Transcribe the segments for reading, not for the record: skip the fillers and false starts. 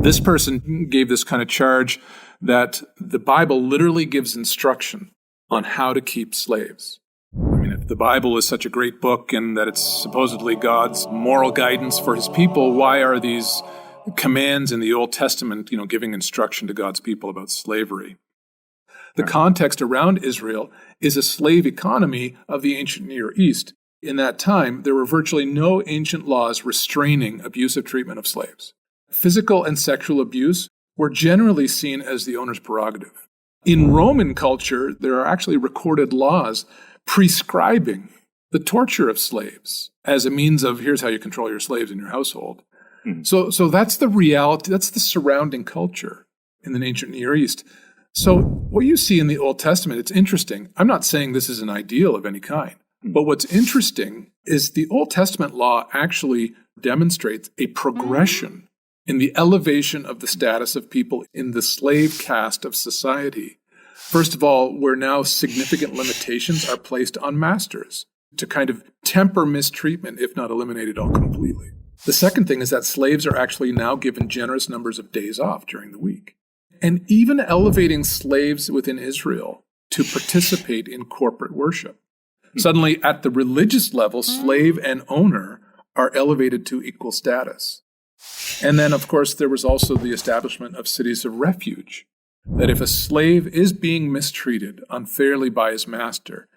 This person gave this kind of charge that the Bible literally gives instruction on how to keep slaves. I mean, if the Bible is such a great book and that it's supposedly God's moral guidance for his people, why are these commands in the Old Testament, giving instruction to God's people about slavery? The context around Israel is a slave economy of the ancient Near East. In that time, there were virtually no ancient laws restraining abusive treatment of slaves. Physical and sexual abuse were generally seen as the owner's prerogative. In Roman culture, there are actually recorded laws prescribing the torture of slaves as a means of, here's how you control your slaves in your household. So that's the reality, that's the surrounding culture in the ancient Near East. So what you see in the Old Testament, it's interesting. I'm not saying this is an ideal of any kind, but what's interesting is the Old Testament law actually demonstrates a progression in the elevation of the status of people in the slave caste of society. First of all, where now significant limitations are placed on masters to kind of temper mistreatment, if not eliminate it all completely. The second thing is that slaves are actually now given generous numbers of days off during the week. And even elevating slaves within Israel to participate in corporate worship. Suddenly, at the religious level, slave and owner are elevated to equal status. And then, of course, there was also the establishment of cities of refuge, that if a slave is being mistreated unfairly by his master,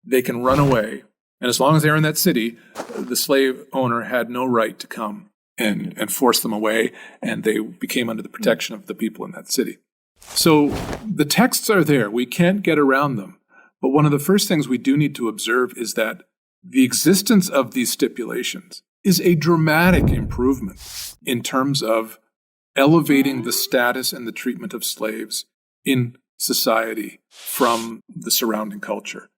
they can run away. And as long as they're in that city, the slave owner had no right to come and force them away, and they became under the protection of the people in that city. So the texts are there. We can't get around them. But one of the first things we do need to observe is that the existence of these stipulations is a dramatic improvement in terms of elevating the status and the treatment of slaves in society from the surrounding culture.